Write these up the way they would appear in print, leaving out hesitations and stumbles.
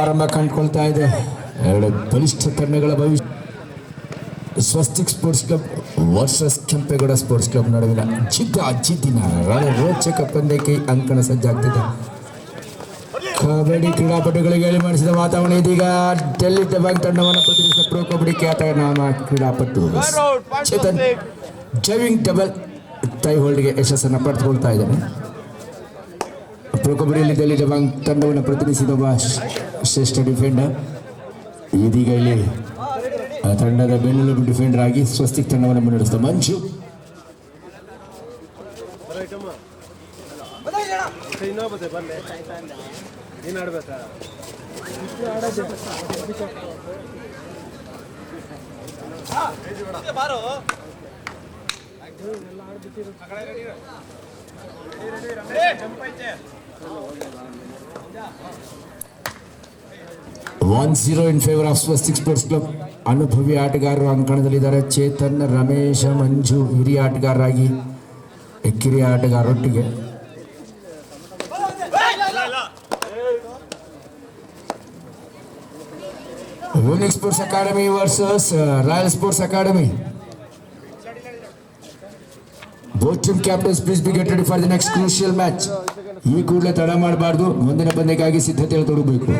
ಆರಂಭ ಕಂಡುಕೊಳ್ತಾ ಇದೆ. ಎರಡು ಬಲಿಷ್ಠ ತಂಡಗಳ ಭವಿಷ್ಯ. Swastik sports club versus Kempegowda sports club ನಡುವಿನ ಜಿದ್ದಿನ ರೋಚಕ ಪಂದ್ಯಕ್ಕೆ ಅಂಕಣ ಸಜ್ಜಾಗ್ತಿದೆ. ಕಬಡ್ಡಿ ಕ್ರೀಡಾಪಟುಗಳಿಗೆ ಹೇಳಿ ಮಾಡಿಸಿದ ವಾತಾವರಣ ಇದೀಗ. ಡೆಲ್ಲಿ ದಬಾಂಗ್ ತಂಡವನ್ನು ಪ್ರತಿನಿಧಿಸಿದ ಪ್ರೋ ಕಬಡ್ಡಿ ಖ್ಯಾತನಾಮ ಕ್ರೀಡಾಪಟು ಚೇತನ್ ಜೈವಿಂಗ್ ಡಬಲ್ ಟೈ ಹೋಲ್ಡ್ಗೆ ಯಶಸ್ಸನ್ನು ಪಡೆದುಕೊಳ್ತಾ ಇದ್ದಾನೆ. ಪ್ರೋ ಕಬಡ್ಡಿಯಲ್ಲಿ ಡೆಲ್ಲಿ ದಬಾಂಗ್ ತಂಡವನ್ನು ಪ್ರತಿನಿಧಿಸಿದ ಒಬ್ಬ ಶ್ರೇಷ್ಠ ಡಿಫೆಂಡರ್ ಇದೀಗ ಇಲ್ಲಿ ತಂಡದ ಬೆನ್ನೆಲುಬು ಡಿಫೆಂಡರ್ ಆಗಿ ಸ್ವಸ್ತಿಕ್ ತಂಡವನ್ನು ಮುನ್ನಡೆಸಿದ Manju. in favor of Swastik sports club. ಅನುಭವಿ ಆಟಗಾರರು ಅಂಕಣದಲ್ಲಿದ್ದಾರೆ. ಚೇತನ್, ರಮೇಶ, ಮಂಜು ಹಿರಿಯ ಆಟಗಾರರಾಗಿ ಕಿರಿಯ ಆಟಗಾರರೊಟ್ಟಿಗೆ. Unique sports academy versus royal sports academy. Both team captains please be get ready for the next crucial match. ಈ ಕೂಡಲೇ ತಡ ಮಾಡಬಾರ್ದು. ಮುಂದಿನ ಪಂದ್ಯಕ್ಕಾಗಿ ಸಿದ್ಧತೆಯಲ್ಲಿ ತೊಡಗಬೇಕು.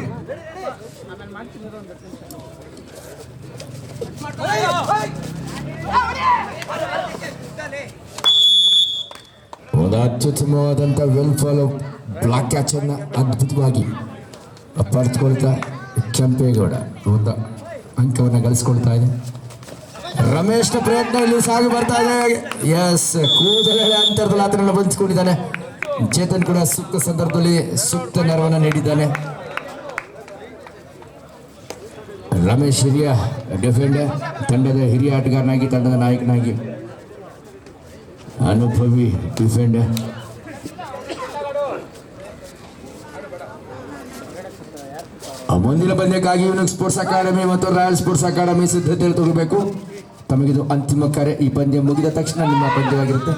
ಒಂದು ಅತ್ಯುತ್ತಮವಾದಂಥ ವೆಲ್ ಫಾಲೋ ಬ್ಲಾಕ್ ಕ್ಯಾಚ್ ಅನ್ನು ಅದ್ಭುತವಾಗಿ ಪಡೆದುಕೊಳ್ತಾ ಕೆಂಪೇಗೌಡ ಒಂದು ಅಂಕವನ್ನು ಗಳಿಸ್ಕೊಳ್ತಾ ಇದೆ. ರಮೇಶ್ನ ಪ್ರಯತ್ನ ಇಲ್ಲಿ ಸಾಗಿ ಬರ್ತಾ ಇದೆ. ಎಸ್, ಕೂದಲೆಳೆ ಅಂತರದಲ್ಲಿ ಆತನನ್ನು ಬಂಧಿಸಿಕೊಂಡಿದ್ದಾನೆ. ಚೇತನ್ ಕೂಡ ಸೂಕ್ತ ಸಂದರ್ಭದಲ್ಲಿ ಸೂಕ್ತ ನೆರವನ್ನು ನೀಡಿದ್ದಾನೆ. ರಮೇಶ್ ಹಿರಿಯ ಡಿಫೆಂಡರ್, ತಂಡದ ಹಿರಿಯ ಆಟಗಾರನಾಗಿ, ತಂಡದ ನಾಯಕನಾಗಿ ಅನುಭವಿ ಡಿಫೆಂಡರ್. ಮುಂದಿನ ಪಂದ್ಯಕ್ಕಾಗಿ ಯೂನಿಕ್ ಸ್ಪೋರ್ಟ್ಸ್ ಅಕಾಡೆಮಿ ಮತ್ತು ರಾಯಲ್ ಸ್ಪೋರ್ಟ್ಸ್ ಅಕಾಡೆಮಿ ಸಿದ್ಧತೆಯಲ್ಲಿ ತಗೋಬೇಕು. ತಮಗಿದು ಅಂತಿಮ ಕಾರ್ಯ. ಈ ಪಂದ್ಯ ಮುಗಿದ ತಕ್ಷಣ ನಿಮ್ಮ ಪಂದ್ಯವಾಗಿರುತ್ತೆ.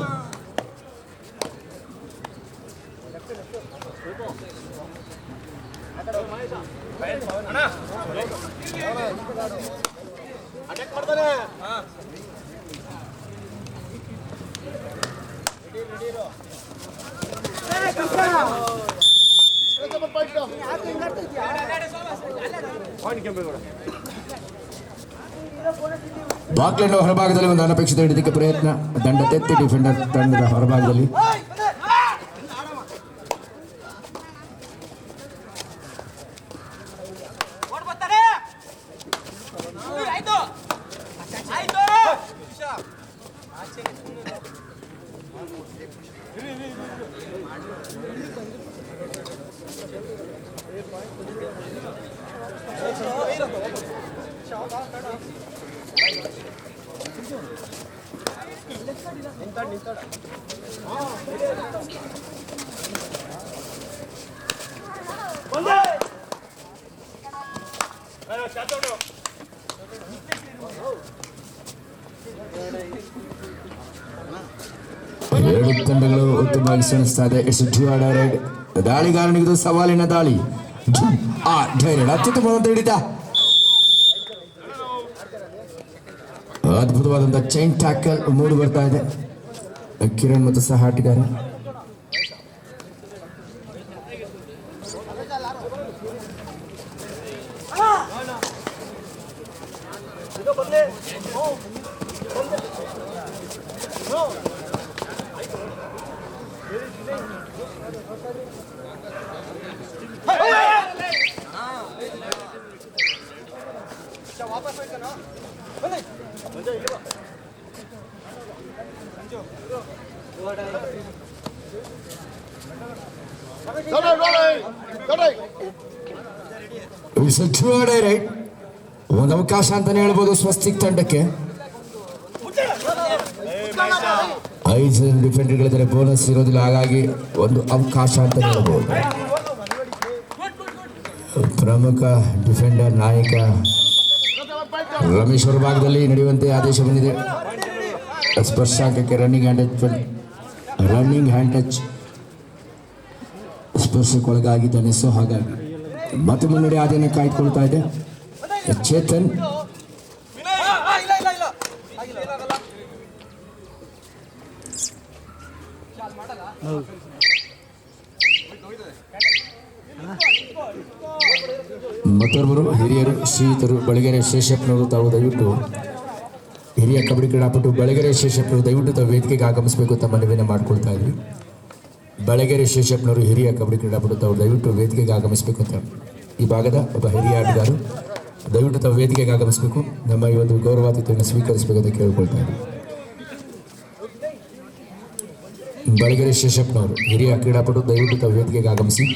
ಬಾಕ್ಲೆಂಡ್ ಹೊರಭಾಗದಲ್ಲಿ ಒಂದು ಅನಪೇಕ್ಷಿತ ಹಿಡಿದಕ್ಕೆ ಪ್ರಯತ್ನ. ದಂಡ ತೆತ್ತಿ ಡಿಫೆಂಡರ್ ತಂಡದ ಹೊರಭಾಗದಲ್ಲಿ. ಎರಡು ತಂಡಗಳು ಉತ್ತಮವಾಗಿ ಸೆಣಸ್ತಾ ಇದೆ. ದಾಳಿಗಾರನಿಗೆ ಸವಾಲಿನ ದಾಳಿ. ಅತ್ಯುತ್ತಮವಾದಂತ ಹಿಡಿತ. ಅದ್ಭುತವಾದಂತಹ ಚೈನ್ ಟ್ಯಾಕಲ್ ಮೂಡಿ ಬರ್ತಾ ಇದೆ. ಕಿರಣ್ ಮತ್ತು ಸಹ ಆಟಗಾರ. ಒಂದು ಅವಕಾಶ ಅಂತಾನೆ ಹೇಳ್ಬೋದು ಸ್ವಸ್ತಿಕ್ ತಂಡಕ್ಕೆ. 5 ಜನ ಡಿಫೆಂಡರ್ಗಳಿದ್ದಾರೆ, ಬೋನಸ್ ಇರೋದಿಲ್ಲ, ಹಾಗಾಗಿ ಒಂದು ಅವಕಾಶ ಅಂತ ಹೇಳ್ಬೋದು. ಪ್ರಮುಖ ಡಿಫೆಂಡರ್ ನಾಯಕ ರಮೇಶ್ ಅವರ ಭಾಗದಲ್ಲಿ ನಡೆಯುವಂತೆ ಆದೇಶ ಬಂದಿದೆ. ಸ್ಪರ್ಶಾಂಕಕ್ಕೆ ರನ್ನಿಂಗ್ ಹ್ಯಾಂಡ್ ಟಚ್ ಸ್ಪರ್ಶಕ್ಕೊಳಗಾಗಿದ್ದಾನೆ. ಸೊ ಹಾಗಾಗಿ ಮತ್ತೆ ಮುನ್ನಡೆ ಆದಿಯನ್ನು ಕಾಯ್ದುಕೊಳ್ತಾ ಇದೆ ಚೇತನ್. ಮತ್ತೊಬ್ಬರು ಹಿರಿಯರು ಶ್ರೀಯುತರು ಬಳಗೆರೆ ಶೇಷಪ್ಪನವರು ತಾವು ದಯವಿಟ್ಟು ಹಿರಿಯ ಕಬಡ್ಡಿ ಕ್ರೀಡಾಪಟು ಬಳಗೆರೆ ಶೇಷಪ್ಪನವರು ದಯವಿಟ್ಟು ತಾವು ವೇದಿಕೆಗೆ ಆಗಮಿಸಬೇಕು ಅಂತ ಮನವಿಯನ್ನು ಮಾಡ್ಕೊಳ್ತಾ ಇದ್ವಿ. ಬಳಗೆರೆ ಶೇಷಪ್ಪನವರು ಹಿರಿಯ ಕಬಡ್ಡಿ ಕ್ರೀಡಾಪಟು ತಾವು ದಯವಿಟ್ಟು ವೇದಿಕೆಗೆ ಆಗಮಿಸಬೇಕು ಅಂತ ಈ ಭಾಗದ ಒಬ್ಬ ಹಿರಿಯ ಆಟಗಾರರು ದಯವಿಟ್ಟು ತಾವು ವೇದಿಕೆಗೆ ಆಗಮಿಸಬೇಕು, ನಮ್ಮ ಈ ಒಂದು ಗೌರವಾತಿಥ್ಯವನ್ನು ಸ್ವೀಕರಿಸಬೇಕು ಅಂತ ಕೇಳಿಕೊಳ್ತಾ ಇದ್ವಿ. ಬಳಗೆರೆ ಶೇಷಪ್ಪನವರು ಹಿರಿಯ ಕ್ರೀಡಾಪಟು ದಯವಿಟ್ಟು ತಾವು ವೇದಿಕೆಗೆ ಆಗಮಿಸಿ.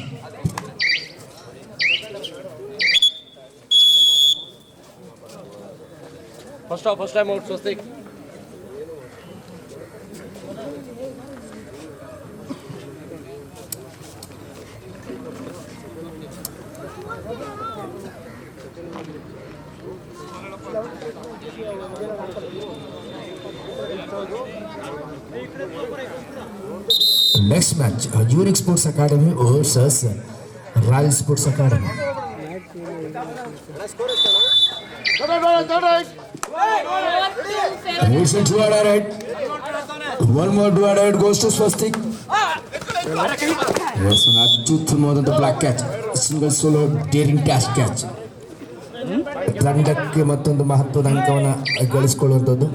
First time out, Swastik. Next match, Unique Sports Academy versus Royal Sports Academy. It's a 2-2 right. One more 2-2 right goes to Swastik. Yes, not too more than the black catch. Single solo daring dash catch. ತಂಡಕ್ಕೆ ಮತ್ತೊಂದು ಮಹತ್ವದ ಅಂಕವನ್ನು ಗಳಿಸಿಕೊಳ್ಳುವಂಥದ್ದು.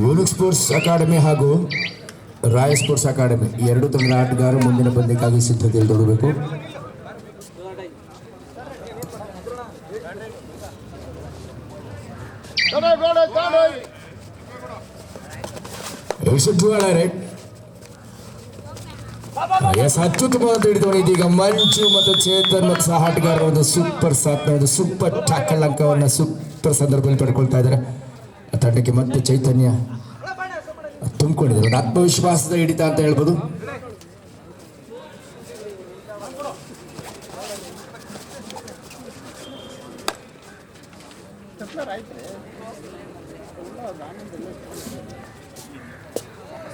Unique sports academy ಹಾಗೂ royal sports academy ಎರಡು ತಂಡದ ಆಟಗಾರರು ಮುಂದಿನ ಪಂದ್ಯಕ್ಕಾಗಿ ಸಿದ್ಧತೆಯಲ್ಲಿ ತೊಡಗಬೇಕು. ಅತ್ಯುತ್ತಮವಾದ ಹಿಡಿದವನು ಇದೀಗ ಮಂಜು ಮತ್ತು ಚೇತನ್ ಮತ್ತು ಸಹ ಆಟಗಾರರ ಒಂದು ಸೂಪರ್ ಸಾತ್ನ ಒಂದು ಸೂಪರ್ ಟ್ಯಾಕಲ್ ಅಂಕವನ್ನು ಸೂಪರ್ ಸಂದರ್ಭದಲ್ಲಿ ಪಡ್ಕೊಳ್ತಾ ಇದ್ದಾರೆ. ತಂಡಕ್ಕೆ ಮತ್ತೆ ಚೈತನ್ಯ ತುಂಬಿಕೊಂಡಿದ್ದಾರೆ, ಒಂದು ಆತ್ಮವಿಶ್ವಾಸದ ಹಿಡಿತ ಅಂತ ಹೇಳ್ಬೋದು.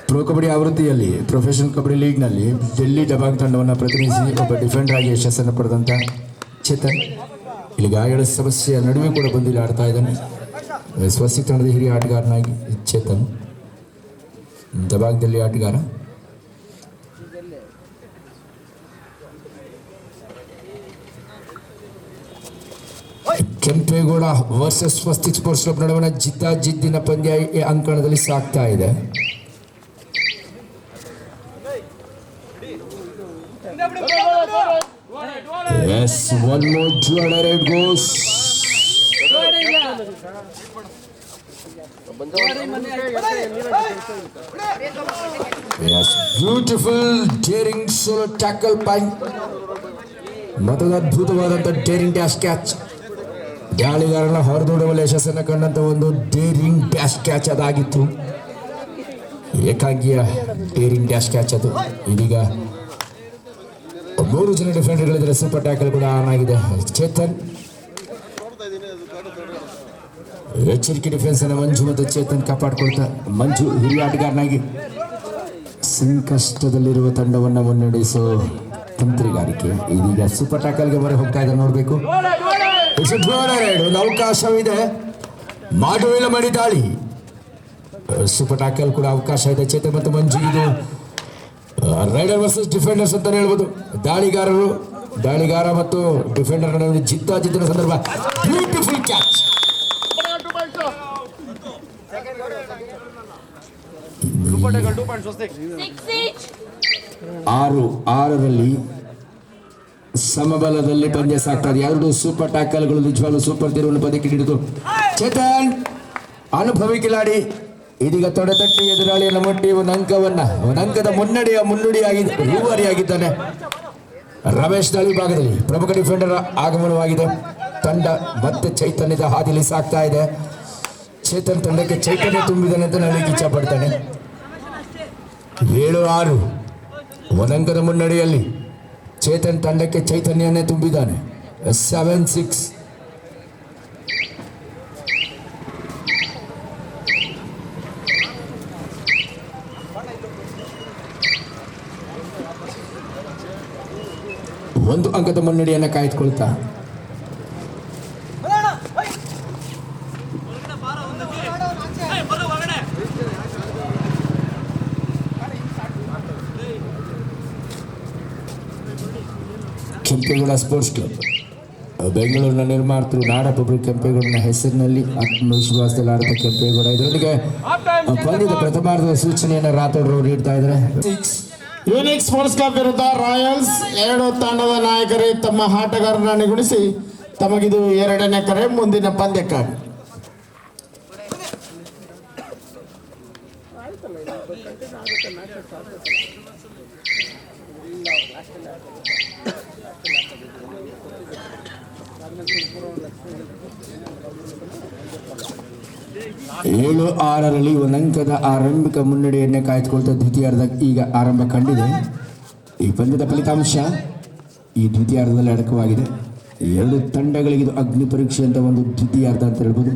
ಪ್ರೊ ಕಬಡ್ಡಿ ಆವೃತ್ತಿಯಲ್ಲಿ ಪ್ರೊಫೆಷನಲ್ ಕಬಡ್ಡಿ ಲೀಗ್ನಲ್ಲಿ ಡೆಲ್ಲಿ ದಬಾಂಗ್ ತಂಡವನ್ನು ಪ್ರತಿನಿಧಿಸಿ ಒಬ್ಬ ಡಿಫೆಂಡರ್ ಆಗಿ ಯಶಸ್ಸನ್ನು ಪಡೆದಂಥ ಚೇತನ್ ಇಲ್ಲಿ ಗಾಯಗಳ ಸಮಸ್ಯೆಯ ನಡುವೆ ಕೂಡ ಬಂದು ಇಲ್ಲಿ ಆಡ್ತಾ ಇದ್ದಾನೆ. ಸ್ವಸ್ತಿಕ್ ತಂಡದ ಹಿರಿಯ ಆಟಗಾರನಾಗಿ ಚೇತನ್ ದಬಾಂಗ್ದಲ್ಲಿ ಆಟಗಾರ. Kempegowda versus Swastik sports club ನಡುವಣ ಜಿದ್ದಿನ ಪಂದ್ಯ ಈ ಅಂಕಣದಲ್ಲಿ ಸಾಗ್ತಾ ಇದೆ. Yes, one more 2-2 right goes. Yes, beautiful daring solo tackle by ಮತ್ತೊಂದು ಅದ್ಭುತವಾದಂಥ ಡೇರಿಂಗ್ ಡ್ಯಾಶ್ ಕ್ಯಾಚ್. ದಾಳಿಗಾರನ ಹೊರದೂಡುವಲ್ಲಿ ಯಶಸ್ಸನ್ನು ಕಂಡಂಥ ಒಂದು ಡೇರಿಂಗ್ ಡ್ಯಾಶ್ ಕ್ಯಾಚ್ ಅದಾಗಿತ್ತು. ಏಕಾಂಗಿಯ ಡೇರಿಂಗ್ ಡ್ಯಾಶ್ ಕ್ಯಾಚ್ ಅದು. ಇದೀಗ 3 ಜನ ಡಿಫೆಂಡರ್ಗಳಿದ್ರೆ ಸೂಪರ್ ಟ್ಯಾಕಲ್ ಕೂಡ ಆನ್ ಆಗಿದೆ. ಚೇತನ್ ಎಚ್ಚರಿಕೆ ಡಿಫೆನ್ಸ್ ಅನ್ನು ಮಂಜು ಮತ್ತು ಚೇತನ್ ಕಾಪಾಡಿಕೊಳ್ತಾ, ಮಂಜು ಹಿರಿಯ ಆಟಗಾರನಾಗಿ ಸಂಕಷ್ಟದಲ್ಲಿರುವ ತಂಡವನ್ನು ಮುನ್ನಡೆಸೋ ತಂತ್ರಿಗಾರಿಕೆ. ಇದೀಗ ಸೂಪರ್ ಟ್ಯಾಕಲ್ಗೆ ಮೊರೆ ಹೋಗ್ತಾ ಇದ್ದಾರೆ, ನೋಡಬೇಕು. ಒಂದು ಅವಕಾಶವಿದೆ, ಮಾಡುವಿಲ್ಲ ಮಡಿ ದಾಳಿ. ಸೂಪರ್ ಟ್ಯಾಕಲ್ ಕೂಡ ಅವಕಾಶ ಇದೆ ಚೇತನ್ ಮತ್ತು ಮಂಜು. ಇದು ರೈಡರ್ ವರ್ಸಸ್ ಡಿಫೆಂಡರ್ಸ್ ಅಂತ ಹೇಳ್ಬೋದು. ದಾಳಿಗಾರ ಮತ್ತು ಡಿಫೆಂಡರ್ ನಡುವೆ ಜಿದ್ದಿನ ಸಂದರ್ಭ. Beautiful catch. 6-6ರಲ್ಲಿ ಸಮಬಲದಲ್ಲಿ ಪಂದ್ಯ ಸಾಕ್ತದೆ. ಎರಡು ಸೂಪರ್ ಟ್ಯಾಕಲ್ಗಳು ನಿಜವಾಗ್ಲೂ ಸೂಪರ್ ತಿರುವನ್ನು ಪದಕ್ಕೆ ಹಿಡಿದು ಚೇತನ್ ಅನುಭವಿ ಕಿಲಾಡಿ ಇದೀಗ ತೊಡೆತಟ್ಟಿ ಎದುರಾಳಿಯನ್ನು ಮುಟ್ಟಿ ಒಂದು ಅಂಕದ ಮುನ್ನುಡಿಯಾಗಿದೆ, ರೂವಾರಿಯಾಗಿದ್ದಾನೆ. ರಮೇಶ್ ದಾಳಿ ಭಾಗದಲ್ಲಿ ಪ್ರಮುಖ ಡಿಫೆಂಡರ್ ಆಗಮನವಾಗಿದೆ. ತಂಡ ಮತ್ತೆ ಚೈತನ್ಯದ ಹಾದಿಲಿ ಸಾಕ್ತಾ ಇದೆ. ಚೇತನ್ ತಂಡಕ್ಕೆ ಚೈತನ್ಯ ತುಂಬಿದ್ದಾನೆ ಅಂತ ನನಗೆ ಇಚ್ಛೆ ಪಡ್ತಾನೆ. 7-6 ಒಂದಂಕದ ಮುನ್ನಡೆಯಲ್ಲಿ ಚೇತನ್ ತಂಡಕ್ಕೆ ಚೈತನ್ಯನೇ ತುಂಬಿದ್ದಾನೆ. 7-6. ಒಂದು ಅಂಕದ ಮುನ್ನಡೆಯನ್ನು ಕಾಯ್ದುಕೊಳ್ತಾ ಕೆಂಪೇಗೌಡ ಸ್ಪೋರ್ಟ್ಸ್ ಕ್ಲಬ್ ಬೆಂಗಳೂರಿನ ನಿರ್ಮಾತೃ ನಾಡಪ್ರಭು ಕೆಂಪೇಗೌಡನ ಹೆಸರಿನಲ್ಲಿ ಆತ್ಮವಿಶ್ವಾಸದಲ್ಲಿ ಆಡುತ್ತ ಕೆಂಪೇಗೌಡ ಇದರೊಂದಿಗೆ ಪಂದ್ಯದ ಪ್ರಥಮಾರ್ಧದ ಸೂಚನೆಯನ್ನು ರಾಥೋಡ್ರವರು ನೀಡ್ತಾ ಇದ್ದಾರೆ. ಯೂನಿಕ್ ಸ್ಪೋರ್ಟ್ಸ್ ಕ್ಲಬ್ ವಿರುದ್ಧ ರಾಯಲ್ಸ್ 2 ತಂಡದ ನಾಯಕರೇ ತಮ್ಮ ಆಟಗಾರರನ್ನು ನಿಗೂಡಿಸಿ ತಮಗಿದು 2ನೇ ಕರೆ. ಮುಂದಿನ ಪಂದ್ಯಕ್ಕಾಗಿ ಏಳು 6ರಲ್ಲಿ ಒಂದು ಅಂಕದ ಆರಂಭಿಕ ಮುನ್ನಡೆಯನ್ನೇ ಕಾಯ್ದುಕೊಳ್ತಾ ದ್ವಿತೀಯಾರ್ಧ ಈಗ ಆರಂಭ ಕಂಡಿದೆ. ಈ ಪಂದ್ಯದ ಫಲಿತಾಂಶ ಈ ದ್ವಿತೀಯಾರ್ಧದಲ್ಲಿ ಅಡಕವಾಗಿದೆ. 2 ತಂಡಗಳಿಗೆ ಇದು ಅಗ್ನಿ ಪರೀಕ್ಷೆ ಅಂತ ಒಂದು ದ್ವಿತೀಯಾರ್ಧ ಅಂತ ಹೇಳ್ಬೋದು.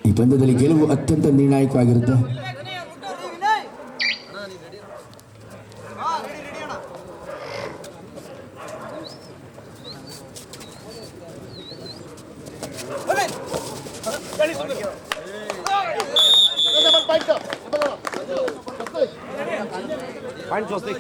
ಈ ಪಂದ್ಯದಲ್ಲಿ ಗೆಲುವು ಅತ್ಯಂತ ನಿರ್ಣಾಯಕವಾಗಿರುತ್ತೆ. Point Swastik.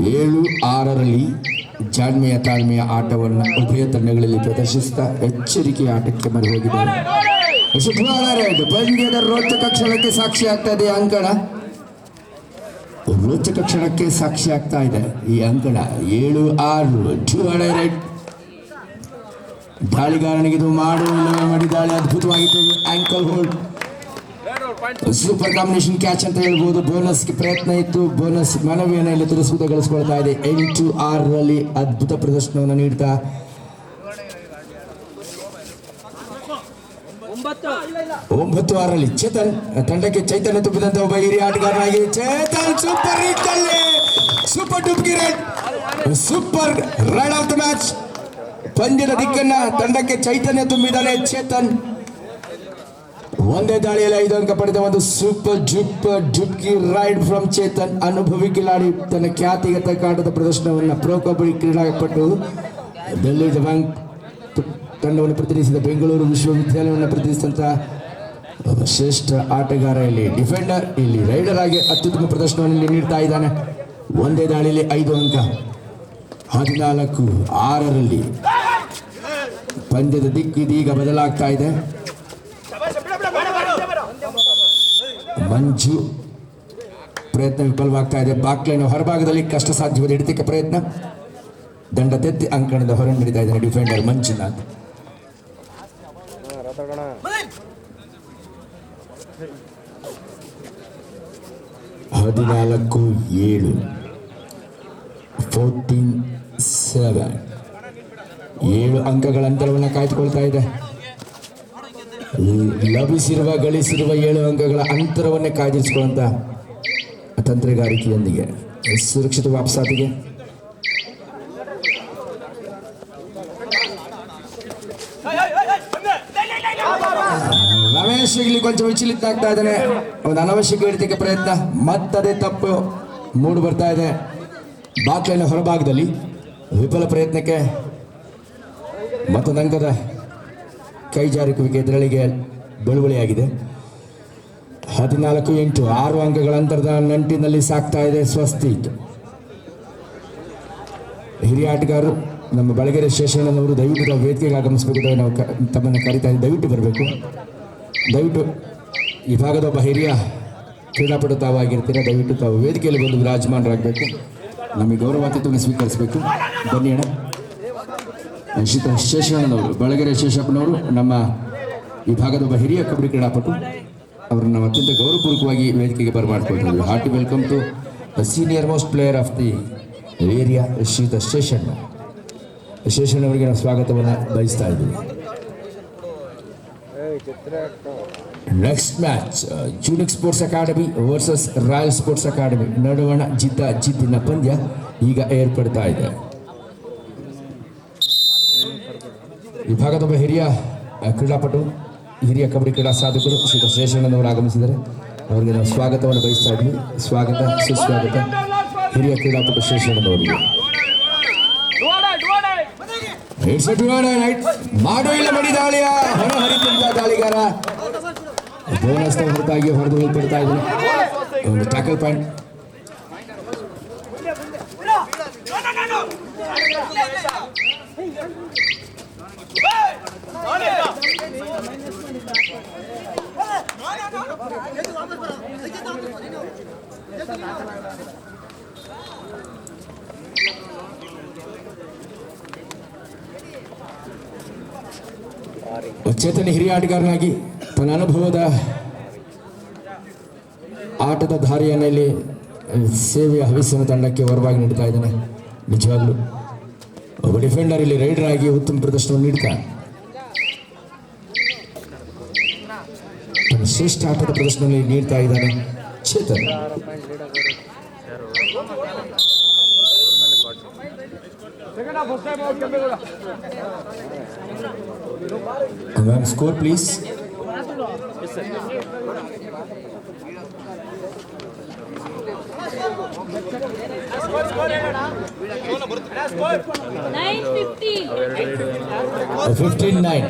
7-6ರಲ್ಲಿ ಜಾಣ್ಮೆಯ ತಾಳ್ಮೆಯ ಆಟವನ್ನು ಉಭಯ ತಂಡಗಳಲ್ಲಿ ಪ್ರದರ್ಶಿಸುತ್ತಾ ಎಚ್ಚರಿಕೆಯ ಆಟಕ್ಕೆ ಮರೆ ಹೋಗಿದ್ದಾರೆ. ಪಂದ್ಯದ ರೋಚಕ ಕ್ಷಣಕ್ಕೆ ಸಾಕ್ಷಿ ಆಗ್ತಾ ಇದೆ ಅಂಕಣ. ರೋಚಕ ಕ್ಷಣಕ್ಕೆ ಸಾಕ್ಷಿ ಆಗ್ತಾ ಇದೆ ಈ ಅಂಕಣ. 7-6 ದಾಳಿಗಾರನಿಗೆ ಇದು ಮಾಡುವ ಮಾಡಿದಾಳೆ. ಅದ್ಭುತವಾಗಿತ್ತು. Ankle hold super combination catch ಅಂತ ಹೇಳ್ಬೋದು. ಬೋನಸ್ಗೆ ಪ್ರಯತ್ನ ಇತ್ತು. ಬೋನಸ್ ಮನವಿಯನ್ನು ಇಲ್ಲಿ ಗಳಿಸ್ಕೊಳ್ತಾ ಇದೆ. 8-6ರಲ್ಲಿ ಅದ್ಭುತ ಪ್ರದರ್ಶನವನ್ನು ನೀಡ್ತಾ 9-6ರಲ್ಲಿ ಚೇತನ್ ತಂಡಕ್ಕೆ ಚೈತನ್ಯ ತುಂಬಿದಂತ ಒಬ್ಬ ಹಿರಿಯ ಆಟಗಾರನಾಗಿ ಚೇತನ್ ಸೂಪರ್ ಹಿಟ್ಟಲ್ಲಿ super dubki raid, super raid of the match. ಪಂದ್ಯದ ದಿಕ್ಕನ್ನ ತಂಡಕ್ಕೆ ಚೈತನ್ಯ ತುಂಬಿದ್ದಾನೆ ಚೇತನ್. ಒಂದೇ ದಾಳಿಯಲ್ಲಿ 5 ಅಂಕ ಪಡೆದ ಒಂದು super dubki ride from Chetan. ಅನುಭವಿ ಕಿಲಾಡಿ ತನ್ನ ಖ್ಯಾತಿಗೆ ತಕ್ಕ ಆಟದ ಪ್ರದರ್ಶನವನ್ನು ಪ್ರೋ ಕಬಡ್ಡಿ ಕ್ರೀಡಾಪಟು ಡೆಲ್ಲಿ ಡೆವಾಂಗ್ ತಂಡವನ್ನು ಪ್ರತಿನಿಧಿಸಿದ ಬೆಂಗಳೂರು ವಿಶ್ವವಿದ್ಯಾಲಯವನ್ನು ಪ್ರತಿನಿಧಿಸಿದಂಥ ಶ್ರೇಷ್ಠ ಆಟಗಾರ ಇಲ್ಲಿ ಡಿಫೆಂಡರ್, ಇಲ್ಲಿ ರೈಡರ್ ಆಗಿ ಅತ್ಯುತ್ತಮ ಪ್ರದರ್ಶನವನ್ನು ನೀಡ್ತಾ ಇದ್ದಾನೆ. ಒಂದೇ ದಾಳಿಯಲ್ಲಿ 5 ಅಂಕ. 14-6ರಲ್ಲಿ ಪಂದ್ಯದ ದಿಕ್ಕು ಇದೀಗ ಬದಲಾಗ್ತಾ ಇದೆ. ಮಂಜು ಪ್ರಯತ್ನ ವಿಫಲವಾಗ್ತಾ ಇದೆ. ಬಾಕ್ಲೈನ್ ಹೊರಭಾಗದಲ್ಲಿ ಕಷ್ಟ ಸಾಧ್ಯವಾದ ಹಿಡಿತಕ್ಕೆ ಪ್ರಯತ್ನ. ದಂಡ ತೆತ್ತಿ ಅಂಕಣದ ಹೊರ ನೀಡಿತಾ ಇದ್ದಾನೆ ಡಿಫೆಂಡರ್ ಮಂಜುನಾಥ್. 14-7 14-7 7 ಅಂಕಗಳ ಅಂತರವನ್ನು ಕಾಯ್ದುಕೊಳ್ತಾ ಇದೆ. ಗಳಿಸಿರುವ 7 ಅಂಕಗಳ ಅಂತರವನ್ನೇ ಕಾಯ್ದಿರಿಸಿಕೊಳ್ಳುವಂತ ತಂತ್ರಗಾರಿಕೆಯೊಂದಿಗೆ ಸುರಕ್ಷಿತ ವಾಪಸಾತಿಗೆ ರಮೇಶ್ ಇಲ್ಲಿ ಕೊಂಚ ವಿಚಲಿತ ಆಗ್ತಾ ಇದ್ದಾನೆ. ಒಂದು ಅನವಶ್ಯಕ ಹಿಡಿತಕ್ಕೆ ಪ್ರಯತ್ನ, ಮತ್ತದೇ ತಪ್ಪು ಮೂಡು ಬರ್ತಾ ಇದೆ. ಬಾಕ್ಲೈನ ಹೊರಭಾಗದಲ್ಲಿ ವಿಫಲ ಪ್ರಯತ್ನಕ್ಕೆ ಮತ್ತೊಂದು ಅಂಕದ ಕೈ ಜಾರಿಸುವಿಕೆ ಎದುರಳಿಗೆ ಬಳುವಳಿಯಾಗಿದೆ. 14-8 6 ಅಂಕಗಳ ಅಂತರದ ನಂಟಿನಲ್ಲಿ ಸಾಕ್ತಾ ಇದೆ ಸ್ವಸ್ತಿಕ್. ಹಿರಿಯ ಆಟಗಾರರು ನಮ್ಮ ಬಳಗೆರೆ ಶೇಷಣ್ಣನವರು ದಯವಿಟ್ಟು ತಾವು ವೇದಿಕೆಗೆ ಆಗಮಿಸಬೇಕು. ನಾವು ತಮ್ಮನ್ನು ಕರಿತಾ ಇದ್ದೀವಿ, ದಯವಿಟ್ಟು ಬರಬೇಕು. ದಯವಿಟ್ಟು ಈ ಭಾಗದ ಒಬ್ಬ ಹಿರಿಯ ಕ್ರೀಡಾಪಟು ತಾವಾಗಿರ್ತೀರ. ದಯವಿಟ್ಟು ತಾವು ವೇದಿಕೆಯಲ್ಲಿ ಬಂದು ವಿರಾಜಮಾನರಾಗಬೇಕು. ನಮಗೆ ಗೌರವಾತಿಥ್ಯವನ್ನು ಸ್ವೀಕರಿಸಬೇಕು. ಬನ್ನಿ ಅಣ್ಣ. ಶೇಷಣ್ಣನವರು, ಬಳಗೆರೆ ಶೇಷಪ್ಪನವರು ನಮ್ಮ ಈ ಭಾಗದ ಒಬ್ಬ ಹಿರಿಯ ಕಬಡ್ಡಿ ಕ್ರೀಡಾಪಟು. ಅವರನ್ನು ನಾವು ಅತ್ಯಂತ ಗೌರವಪೂರ್ವಕವಾಗಿ ವೇದಿಕೆಗೆ ಬರಮಾಡ್ಕೊಳ್ತೀವಿ. Hearty welcome to the senior most player of the area ಶ್ರೀಯುತ ಶೇಷಣ್ಣವರಿಗೆ ನಾವು ಸ್ವಾಗತವನ್ನು ಬಯಸ್ತಾ ಇದ್ದೀವಿ. Next match unique sports academy versus royal sports academy ನಡುವಣ ಜಿದ್ದಿನ ಪಂದ್ಯ ಈಗ ಏರ್ಪಡ್ತಾ ಇದೆ. ಈ ಭಾಗದ ಒಬ್ಬ ಹಿರಿಯ ಕ್ರೀಡಾಪಟು, ಹಿರಿಯ ಕಬಡ್ಡಿ ಕ್ರೀಡಾ ಸಾಧಕರು ಶ್ರೀ ಶೇಷಣ್ಣನವರು ಆಗಮಿಸಿದ್ದಾರೆ. ಅವರಿಗೆ ನಾವು ಸ್ವಾಗತವನ್ನು ಬಯಸ್ತಾ ಇದ್ವಿ. ಸ್ವಾಗತ ಸುಸ್ವಾಗತ ಹಿರಿಯ ಕ್ರೀಡಾಪಟು ಶೇಷಣ್ಣನವರಿಗೆ. ಮಾಡೋ ಇಲ್ಲ ಮಡಿ ದಾಳಿಯ ಹೊರ ಹರಿತಂತ ದಾಳಿಗಾರ ಬೋನಸ್ ಹೊರತಾಗಿ ಹೊರದು ಉಳ್ಪಡ್ತಾ ಇದ್ದಾನೆ. ಒಂದು ಟ್ಯಾಕಲ್ ಪಾಯಿಂಟ್. ಚೇತನ ಹಿರಿಯ ಆಟಗಾರನಾಗಿ ತನ್ನ ಅನುಭವದ ಆಟದ ದಾರಿಯಲ್ಲಿ ಸೇವೆಯ ಹವಿಸ್ಸನ್ನು ತಂಡಕ್ಕೆ ವರವಾಗಿ ನೀಡ್ತಾ ಇದ್ದಾನೆ. ನಿಜವಾಗ್ಲೂ ಒಬ್ಬ ಡಿಫೆಂಡರ್ ಇಲ್ಲಿ ರೈಡರ್ ಆಗಿ ಉತ್ತಮ ಪ್ರದರ್ಶನವನ್ನು ನೀಡ್ತಾ ತನ್ನ ಶ್ರೇಷ್ಠ ಆಟದ ಪ್ರದರ್ಶನವನ್ನು ನೀಡ್ತಾ ಇದ್ದಾನೆ Chetan. Ma'am, score please. Yes, sir. 15-9.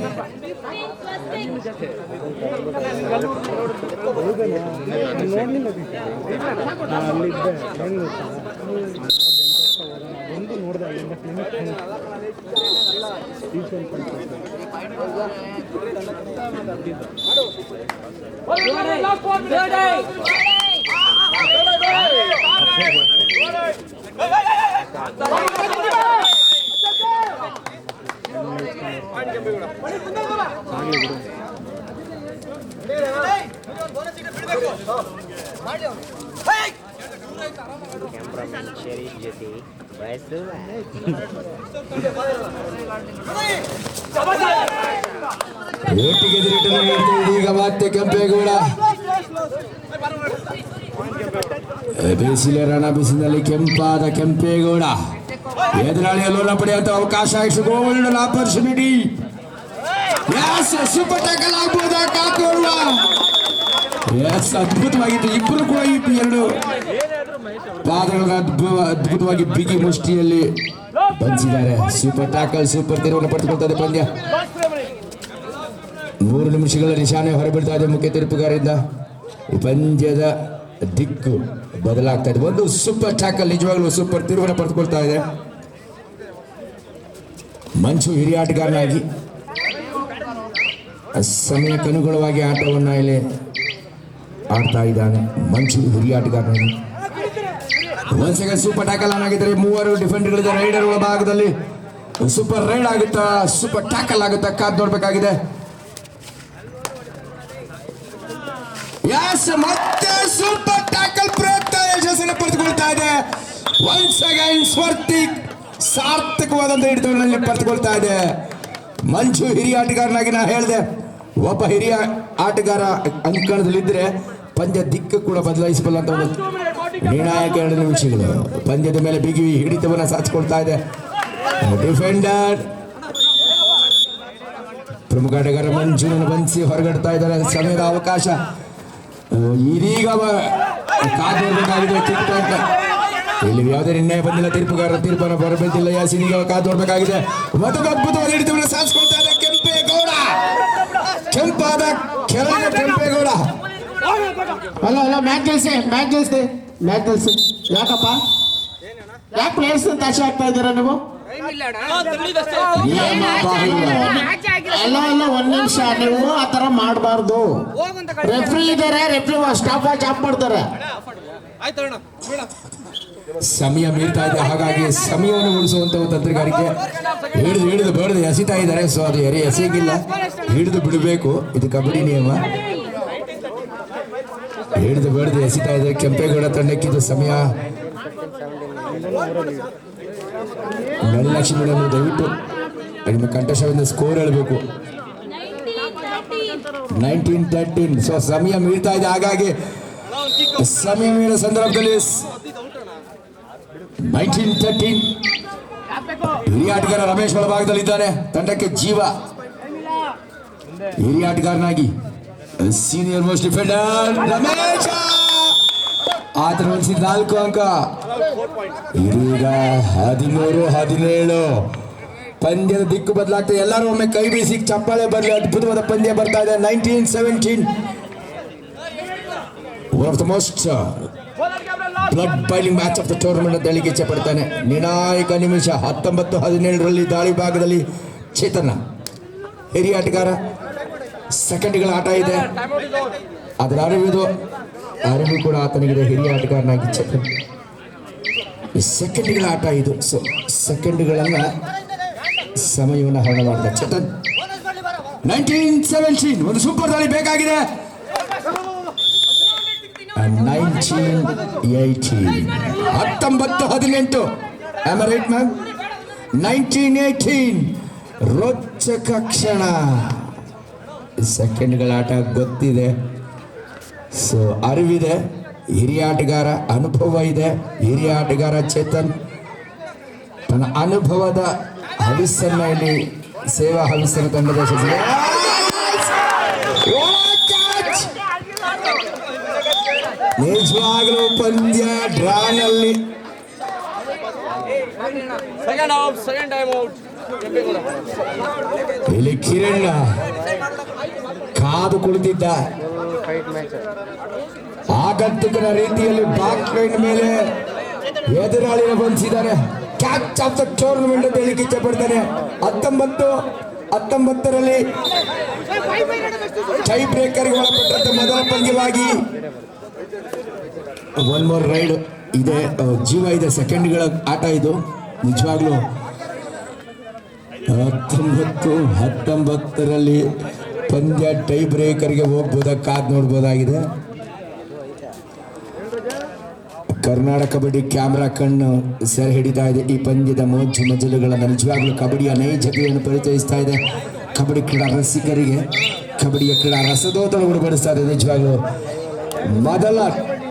ಈಗ ಮತ್ತೆ ಕೆಂಪೇಗೌಡ ಬೇಸಿಲೆ ರಣ ಬಿಸಿನಲ್ಲಿ ಕೆಂಪಾದ ಕೆಂಪೇಗೌಡ ಎದುರಾಳಿಯಲ್ಲೂ ಪಡೆಯುವಂತ ಅವಕಾಶ. Golden opportunity. ಸೂಪರ್ ಟ್ಯಾಕಲ್ ಆಗ್ಬೋದಾ ಕಾಕೋಡುವ. ಅದ್ಭುತವಾಗಿತ್ತು. ಇಬ್ಬರು ಕೂಡ ಈ ಎರಡು ಪಾದಗಳನ್ನು ಅದ್ಭುತವಾಗಿ ಬಿಗಿ ಮುಷ್ಟಿಯಲ್ಲಿ ಬಂಧಿಸಿದ್ದಾರೆ. ಸೂಪರ್ ಟ್ಯಾಕಲ್, ಸೂಪರ್ ತಿರುವನ್ನು ಪಡೆದುಕೊಳ್ತದೆ ಪಂದ್ಯ. 3 ನಿಮಿಷಗಳ ನಿಶಾನೆ ಹೊರಬೀಳ್ತಾ ಇದೆ ಮುಖ್ಯ ತೀರ್ಪುಗಾರರಿಂದ. ಈ ಪಂದ್ಯದ ದಿಕ್ಕು ಬದಲಾಗ್ತಾ ಇದೆ. ಒಂದು ಸೂಪರ್ ಟ್ಯಾಕಲ್ ನಿಜವಾಗ್ಲೂ ಸೂಪರ್ ತಿರುವನ್ನು ಪಡೆದುಕೊಳ್ತಾ ಇದೆ. ಮಂಚು ಹಿರಿಯ ಆಟಗಾರನಾಗಿ ಸಮಯಕ್ಕನುಗುಣವಾಗಿ ಆಟವನ್ನು ಇಲ್ಲಿ ಆಡ್ತಾ ಇದ್ದಾನೆ. ಮಂಚು ಹಿರಿಯ ಆಟಗಾರನಾಗಿ ಒಂದ್ ಸೆಕೆಂಡ್ ಸೂಪರ್ ಟ್ಯಾಕಲ್ ಆಗಿದ್ದಾರೆ. 3 ಡಿಫೆಂಡರ್ಗಳಿದೆ. ರೈಡರ್ ಭಾಗದಲ್ಲಿ ಸೂಪರ್ ರೈಡ್ ಆಗುತ್ತಾ, ಸೂಪರ್ ಟ್ಯಾಕಲ್ ಆಗುತ್ತಾ ಕಾದ್ ನೋಡ್ಬೇಕಾಗಿದೆ. ಮತ್ತೆ ಸೂಪರ್ ಟ್ಯಾಕಲ್ ಪ್ರಯತ್ನ ಯಶಸ್ಸನ್ನು ಪಡೆದುಕೊಳ್ತಾ ಇದೆ. ಒನ್ಸ್ ಅಗೈನ್ ಸಾರ್ಥಕವಾದಂತ ಹಿಡಿತವನ್ನು ಪಡೆದುಕೊಳ್ತಾ ಇದೆ. ಮಂಚು ಹಿರಿಯ ಆಟಗಾರನಾಗಿ ನಾ ಹೇಳಿದೆ, ಒಬ್ಬ ಹಿರಿಯ ಆಟಗಾರ ಅಂಕಣದಲ್ಲಿದ್ದರೆ ಪಂದ್ಯ ದಿಕ್ಕು ಕೂಡ ಬದಲಾಯಿಸಬಲ್ಲ ಅಂತ ಒಂದು ನಿರ್ಣಾಯಕ 2 ನಿಮಿಷಗಳು. ಪಂದ್ಯದ ಮೇಲೆ ಬಿಗಿ ಹಿಡಿತವನ್ನು ಸಾಧಿಸಿಕೊಳ್ತಾ ಇದೆ ಡಿಫೆಂಡರ್. ಪ್ರಮುಖ ಆಟಗಾರ ಮಂಜುನನ್ನು ಬಂಧಿಸಿ ಹೊರಗಡ್ತಾ ಇದ್ದಾರೆ. ಸಮಯದ ಅವಕಾಶ ಇದೀಗ ಕಾದೋಡ್ಬೇಕಾಗಿದೆ. ಇಲ್ಲಿ ಯಾವುದೇ ನಿರ್ಣಯ ಬಂದಿಲ್ಲ. ತೀರ್ಪುಗಾರರ ತೀರ್ಪನ್ನು ಬರಬೇಕಿಲ್ಲ. ಯಾಸಿನಿಗೆ ಕಾದು ನೋಡಬೇಕಾಗಿದೆ. ಮತ್ತೊಂದು ಅದ್ಭುತವಾದ ಹಿಡಿತವನ್ನು ಸಾಧಿಸಿಕೊಳ್ತಾ ಇದೆ ಕೆಂಪೇಗೌಡ. ಕೆಂಪಾದ ಕೆಳಗಿನ ಕೆಂಪೇಗೌಡ. ಅಲ್ಲ ಮ್ಯಾಚ್ ಗೆಲ್ಸಿ ಯಾಕಪ್ಪ ಯಾಕೆ ಪ್ಲೇಯರ್ಸ್ ತಾಶೆ ಆಗ್ತಾ ಇದ್ದೀರಾ ನೀವು? ನಿಯಮ ಬಾಹಿರ. ಅಲ್ಲ ಒಂದ್ ನಿಮಿಷ, ನೀವು ಆ ತರ ಮಾಡಬಾರ್ದು. ರೆಫ್ರಿ ಇದಾರೆ, ರೆಫ್ರಿ ಸ್ಟಾಪ್ ವಾಚ್ ಆಫ್ ಮಾಡ್ತಾರೆ. ಸಮಯ ಮೀರ್ತಾ ಇದೆ, ಹಾಗಾಗಿ ಸಮಯವನ್ನು ಉಳಿಸುವಂತ ಒಂದು ತಂತ್ರಗಾರಿಕೆ. ಹಿಡಿದು ಬೇಡದು ಎಸಿತಾ ಇದ್ದಾರೆ. ಸೊ ಅದು ಎಸೆಗಿಲ್ಲ, ಹಿಡಿದು ಬಿಡಬೇಕು. ಇದು ಕಬಡ್ಡಿ ನಿಯಮ. ಹಿಡಿದು ಬೇಡದು ಎಸಿತಾ ಇದ್ದಾರೆ ಕೆಂಪೇಗೌಡ ತಂಡಕ್ಕಿದು ಸಮಯ. ನಳಿನಾಕ್ಷಿ ಮೇಡಮ್ ದಯವಿಟ್ಟು ನಿಮ್ಮ ಕಂಠಶದಿಂದ ಸ್ಕೋರ್ ಹೇಳಬೇಕು. 19-13. ಸೊ ಸಮಯ ಮೀರ್ತಾ ಇದೆ, ಹಾಗಾಗಿ ಸಮಯ ಮೀರಿದ ಸಂದರ್ಭದಲ್ಲಿ 19-13 ಹಿರಿಯ ಆಟಗಾರ ರಮೇಶ್ ಒಳಭಾಗದಲ್ಲಿದ್ದಾನೆ. ತಂಡಕ್ಕೆ ಜೀವ. ಹಿರಿಯ ಆಟಗಾರನಾಗಿ ಸೀನಿಯರ್ ಮೋಸ್ಟ್ ಡಿಫೆಂಡರ್ ರಮೇಶ್ ಆತನ 4 ಅಂಕ. ಇದೀಗ 13-17 ಪಂದ್ಯದ ದಿಕ್ಕು ಬದಲಾಗ್ತದೆ. ಎಲ್ಲರೂ ಒಮ್ಮೆ ಕೈ ಬೀಸಿ ಚಪ್ಪಾಳೆ ಬರಲಿ. ಅದ್ಭುತವಾದ ಪಂದ್ಯ ಬರ್ತಾ ಇದೆ. 19-17 one of the most blood boiling match of the tournament ಅಂತ ಹೇಳಿಕೆ ಇಚ್ಛೆ ಪಡ್ತಾನೆ. ನಿರ್ಣಾಯಕ ನಿಮಿಷ 19-17 ದಾಳಿ ಭಾಗದಲ್ಲಿ ಚೇತನ ಹಿರಿಯ ಆಟಗಾರ. ಸೆಕೆಂಡ್ಗಳ ಆಟ ಇದೆ, ಅದರ ಅರಿವು ಕೂಡ ಆತನಿಗಿದೆ. ಹಿರಿಯ ಆಟಗಾರನಾಗಿ ಚೇತನ್. ಸೆಕೆಂಡ್ಗಳ ಆಟ ಇದು. ಸೊ ಸೆಕೆಂಡ್ಗಳನ್ನ ಸಮಯವನ್ನು ಹರಣ ಮಾಡಿದ ಚೇತನ್. 19-17 ಒಂದು ಸೂಪರ್ ದಾಳಿ ಬೇಕಾಗಿದೆ. 19-18 Am I right, ma'am? 19-18 ರೋಚಕ ಕ್ಷಣ. ಸೆಕೆಂಡ್ಗಳ ಆಟ ಗೊತ್ತಿದೆ, ಸೊ ಅರಿವಿದೆ. ಹಿರಿಯ ಆಟಗಾರ, ಅನುಭವ ಇದೆ. ಹಿರಿಯ ಆಟಗಾರ ಚೇತನ್ ತನ್ನ ಅನುಭವದ ಹವಿಸ್ಸನ್ನ ಇಲ್ಲಿ ಸೇವಾ ಹವಿಸ್ಸನ ತಂಡದ ಸದಸ್ಯ. ನಿಜವಾಗಲೂ ಪಂದ್ಯ ಡ್ರಾನಲ್ಲಿ. Second time out. ಇಲ್ಲಿ ಕಿರಣ್ ಕಾದು ಕುಳಿತಿದ್ದ. ಆಗಂತುಕನ ರೀತಿಯಲ್ಲಿ ಬ್ಯಾಕ್ ಲೈನ್ ಮೇಲೆ ಎದುರಾಳಿನ ಬಂಧಿಸಿದ್ದಾರೆ. ಕ್ಯಾಚ್ ಆಫ್ ದ ಟೂರ್ನಮೆಂಟ್ ಅಂತ ಹೇಳಿಕೆ ಇಚ್ಛೆ ಪಡ್ತಾನೆ. 19-19 ಟೈ ಬ್ರೇಕರ್ಗೆ ಒಳಪಟ್ಟಂತ ಮೊದಲ ಪಂದ್ಯವಾಗಿ ಒನ್ ಮೋರ್ ರೈಡ್ ಇದೆ, ಜೀವ ಇದೆ. ಸೆಕೆಂಡ್ಗಳ ಆಟ ಇದು. ನಿಜವಾಗ್ಲೂ 19-19 ಪಂದ್ಯ ಟೈ ಬ್ರೇಕರ್ಗೆ ಹೋಗ್ಬೋದಕ್ಕಾದ್ ನೋಡ್ಬೋದಾಗಿದೆ. ಕರ್ನಾಟಕ ಕಬಡ್ಡಿ ಕ್ಯಾಮ್ರಾ ಕಣ್ಣು ಸೆರೆ ಹಿಡಿತಾ ಇದೆ ಈ ಪಂದ್ಯದ ಮೋಜು ಮಜಲುಗಳನ್ನು. ನಿಜವಾಗ್ಲೂ ಕಬಡ್ಡಿಯ ನೈಜತೆಯನ್ನು ಪರಿಚಯಿಸ್ತಾ ಇದೆ ಕಬಡ್ಡಿ ಕ್ರೀಡಾ ರಸಿಕರಿಗೆ. ಕಬಡ್ಡಿಯ ಕ್ರೀಡಾ ರಸದೋತನ ಉಡಬಡಿಸ್ತಾ ಇದೆ. ನಿಜವಾಗ್ಲೂ ಮೊದಲ